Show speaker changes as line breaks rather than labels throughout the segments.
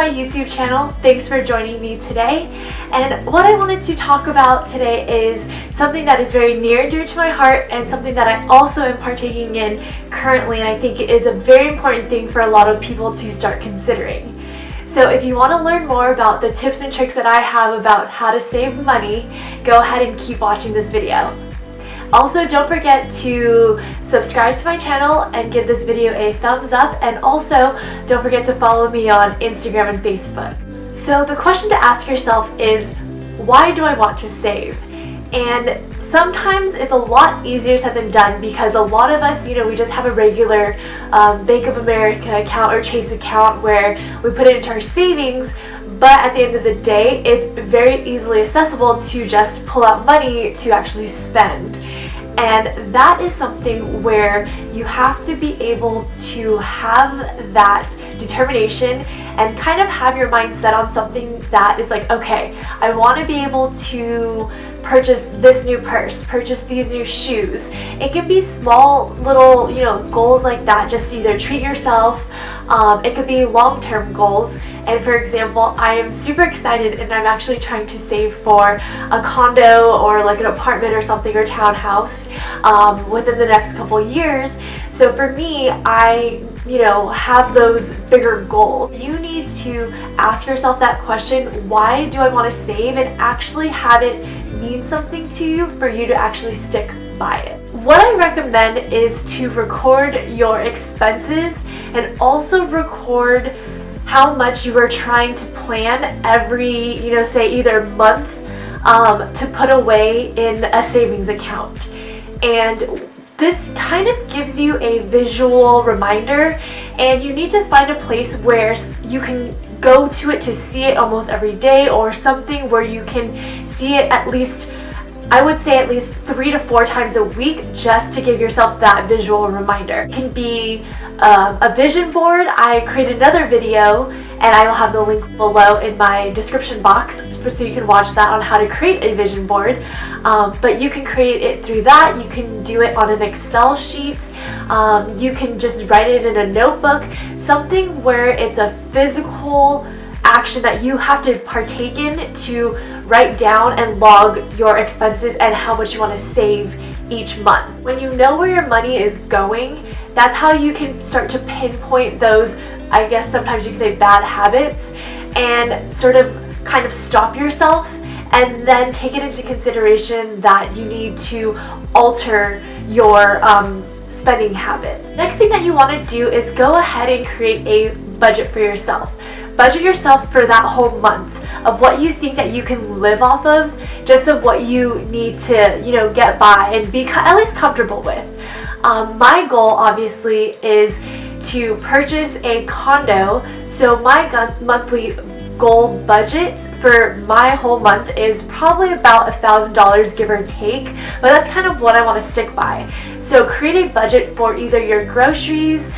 my YouTube channel. Thanks for joining me today. And what I wanted to talk about today is something that is very near and dear to my heart and something that I also am partaking in currently, and I think it is a very important thing for a lot of people to start considering. So if you want to learn more about the tips and tricks that I have about how to save money, go ahead and keep watching this video. Also, don't forget to subscribe to my channel and give this video a thumbs up, and also don't forget to follow me on Instagram and Facebook. So the question to ask yourself is, why do I want to save? And sometimes it's a lot easier said than done, because a lot of us, we just have a regular Bank of America account or Chase account where we put it into our savings. But at the end of the day, it's very easily accessible to just pull out money to actually spend. And that is something where you have to be able to have that determination and kind of have your mind set on something that it's like, okay, I want to be able to purchase this new purse, purchase these new shoes. It can be small little, goals like that, just to either treat yourself. It could be long-term goals. And for example, I am super excited and I'm actually trying to save for a condo or like an apartment or something, or townhouse within the next couple years. So for me, I have those bigger goals. You need to ask yourself that question, why do I want to save, and actually have it mean something to you for you to actually stick by it. What I recommend is to record your expenses and also record how much you are trying to plan every, say either month to put away in a savings account. And this kind of gives you a visual reminder, and you need to find a place where you can go to it to see it almost every day, or something where you can see it at least, I would say at least 3 to 4 times a week, just to give yourself that visual reminder. It can be a vision board. I created another video and I will have the link below in my description box so you can watch that on how to create a vision board. But you can create it through that. You can do it on an Excel sheet. You can just write it in a notebook, something where it's a physical action that you have to partake in to write down and log your expenses and how much you want to save each month. When you know where your money is going, that's how you can start to pinpoint those, I guess sometimes you could say, bad habits, and sort of kind of stop yourself and then take it into consideration that you need to alter your spending habits. Next thing that you want to do is go ahead and create a budget for yourself. Budget yourself for that whole month of what you think that you can live off of, just of what you need to, get by and be at least comfortable with. My goal obviously is to purchase a condo, so my monthly goal budget for my whole month is probably about $1,000, give or take, but that's kind of what I want to stick by. So create a budget for either your groceries,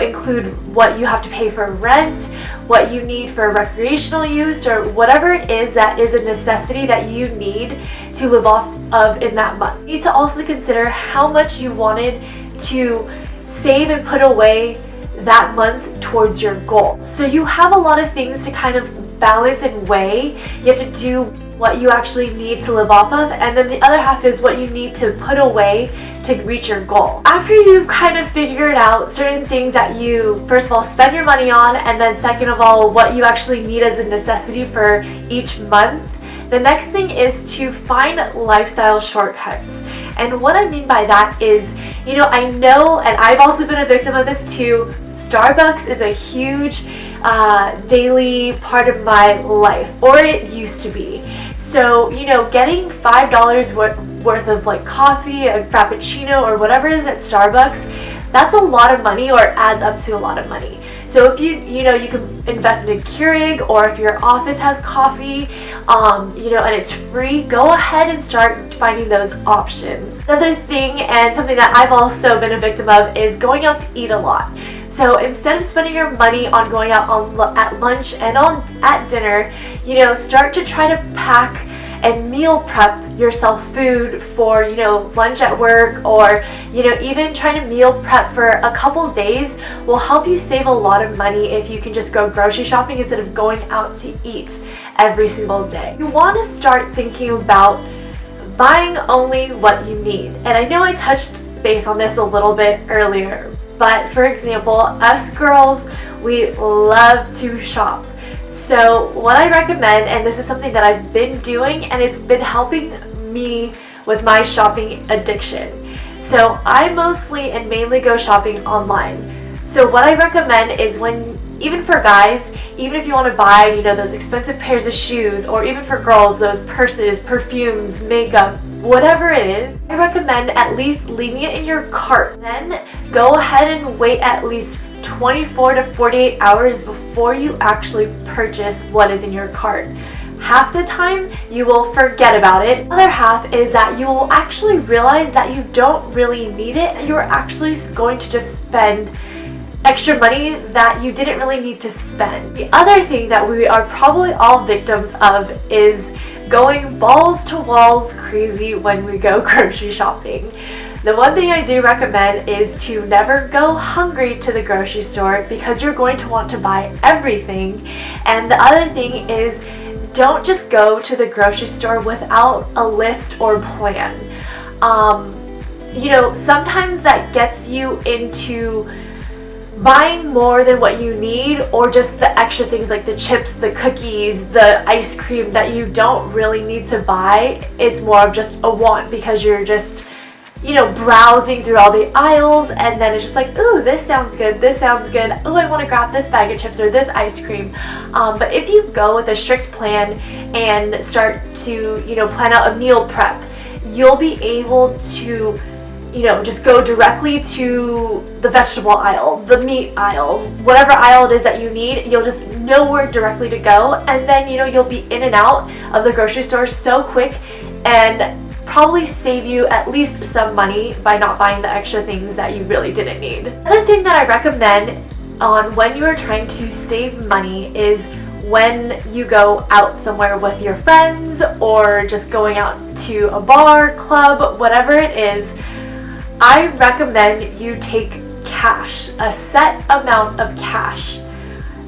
include what you have to pay for rent, what you need for recreational use, or whatever it is that is a necessity that you need to live off of in that month. You need to also consider how much you wanted to save and put away that month towards your goal. So you have a lot of things to kind of balance and weigh. You have to do what you actually need to live off of, and then the other half is what you need to put away to reach your goal. After you've kind of figured out certain things that you, first of all, spend your money on, and then second of all, what you actually need as a necessity for each month, the next thing is to find lifestyle shortcuts. And what I mean by that is, I know, and I've also been a victim of this too, Starbucks is a huge daily part of my life, or it used to be. So, getting $5 worth of like coffee, a frappuccino, or whatever it is at Starbucks, that's a lot of money, or adds up to a lot of money. So if you can invest in a Keurig, or if your office has coffee, and it's free, go ahead and start finding those options. Another thing, and something that I've also been a victim of, is going out to eat a lot. So instead of spending your money on going out at lunch and at dinner, start to try to pack and meal prep yourself food for, lunch at work, or, even trying to meal prep for a couple days will help you save a lot of money if you can just go grocery shopping instead of going out to eat every single day. You want to start thinking about buying only what you need. And I know I touched base on this a little bit earlier, but for example, us girls, we love to shop. So what I recommend, and this is something that I've been doing and it's been helping me with my shopping addiction. So I mostly and mainly go shopping online. So what I recommend is even for guys, even if you want to buy, those expensive pairs of shoes, or even for girls, those purses, perfumes, makeup, whatever it is, I recommend at least leaving it in your cart. Then go ahead and wait at least 24 to 48 hours before you actually purchase what is in your cart. Half the time you will forget about it. The other half is that you will actually realize that you don't really need it, and you're actually going to just spend extra money that you didn't really need to spend. The other thing that we are probably all victims of is going balls to walls crazy when we go grocery shopping. The one thing I do recommend is to never go hungry to the grocery store, because you're going to want to buy everything. And the other thing is, don't just go to the grocery store without a list or plan. Sometimes that gets you into buying more than what you need, or just the extra things like the chips, the cookies, the ice cream that you don't really need to buy. It's more of just a want because you're just browsing through all the aisles, and then it's just like, ooh, this sounds good, ooh, I want to grab this bag of chips or this ice cream. But if you go with a strict plan and start to plan out a meal prep, you'll be able to just go directly to the vegetable aisle, the meat aisle, whatever aisle it is that you need. You'll just know where directly to go, and then you'll be in and out of the grocery store so quick, and probably save you at least some money by not buying the extra things that you really didn't need. Another thing that I recommend on when you are trying to save money is when you go out somewhere with your friends, or just going out to a bar, club, whatever it is. I recommend you take cash, a set amount of cash.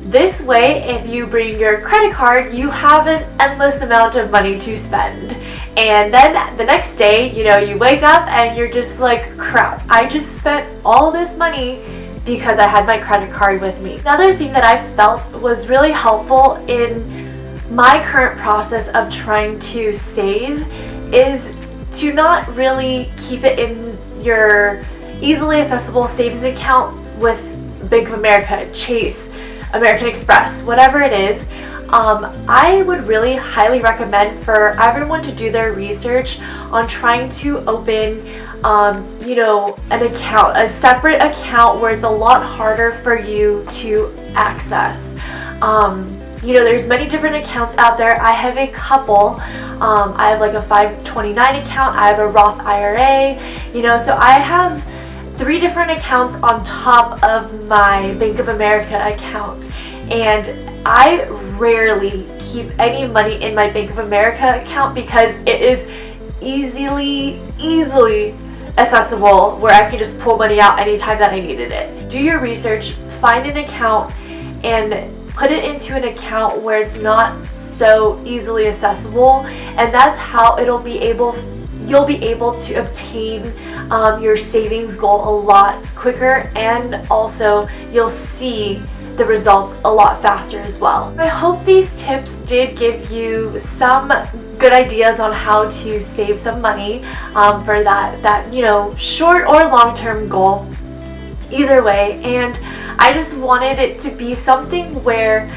This way, if you bring your credit card, you have an endless amount of money to spend. And then the next day, you wake up and you're just like, crap, I just spent all this money because I had my credit card with me. Another thing that I felt was really helpful in my current process of trying to save is to not really keep it in your easily accessible savings account with Bank of America, Chase, American Express, whatever it is. I would really highly recommend for everyone to do their research on trying to open an account, a separate account where it's a lot harder for you to access. There's many different accounts out there. I have a couple. I have like a 529 account. I have a Roth IRA. So I have 3 different accounts on top of my Bank of America account. And I rarely keep any money in my Bank of America account because it is easily accessible, where I can just pull money out anytime that I needed it. Do your research, find an account, and put it into an account where it's not so easily accessible, and that's how you'll be able to obtain your savings goal a lot quicker, and also you'll see the results a lot faster as well. I hope these tips did give you some good ideas on how to save some money for that short or long-term goal. Either way, and I just wanted it to be something where,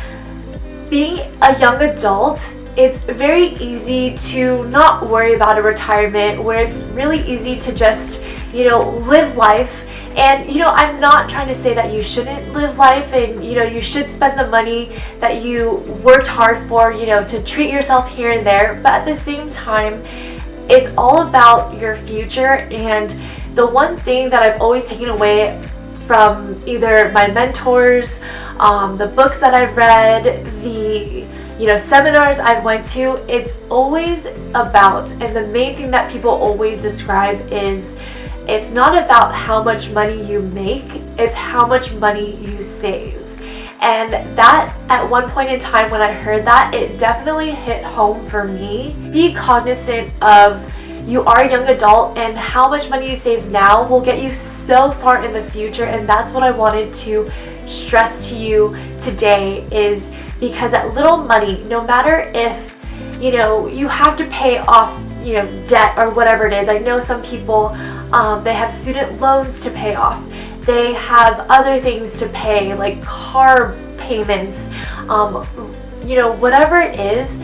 being a young adult, it's very easy to not worry about a retirement, where it's really easy to just live life. And I'm not trying to say that you shouldn't live life, and you should spend the money that you worked hard for, to treat yourself here and there, but at the same time, it's all about your future. And the one thing that I've always taken away from either my mentors, the books that I've read, the seminars I've went to, it's always about, and the main thing that people always describe is, it's not about how much money you make, it's how much money you save. And that, at one point in time when I heard that, it definitely hit home for me. Be cognizant of, you are a young adult, and how much money you save now will get you so far in the future. And that's what I wanted to stress to you today, is because that little money, no matter if you have to pay off debt or whatever it is. I know some people, they have student loans to pay off, they have other things to pay like car payments, whatever it is.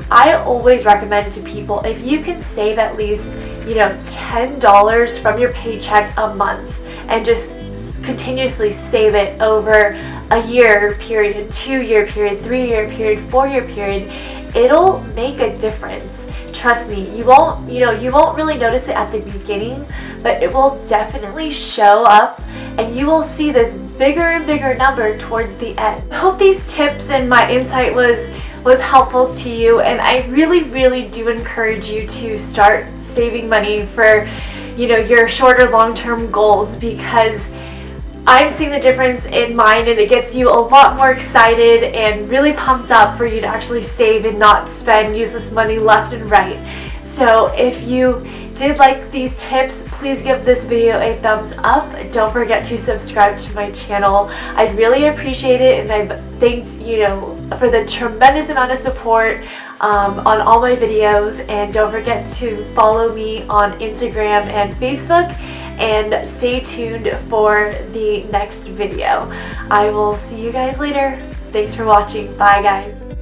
I always recommend to people, if you can save at least $10 from your paycheck a month and just continuously save it over a year period, 2-year period, 3-year period, 4-year period, it'll make a difference. Trust me, you won't really notice it at the beginning, but it will definitely show up, and you will see this bigger and bigger number towards the end. I hope these tips and my insight was helpful to you, and I really do encourage you to start saving money for your shorter long-term goals, because I'm seeing the difference in mine, and it gets you a lot more excited and really pumped up for you to actually save and not spend useless money left and right. So if you did like these tips, please give this video a thumbs up. Don't forget to subscribe to my channel. I'd really appreciate it, and I've thanked for the tremendous amount of support on all my videos. And don't forget to follow me on Instagram and Facebook, and stay tuned for the next video. I will see you guys later. Thanks for watching. Bye guys.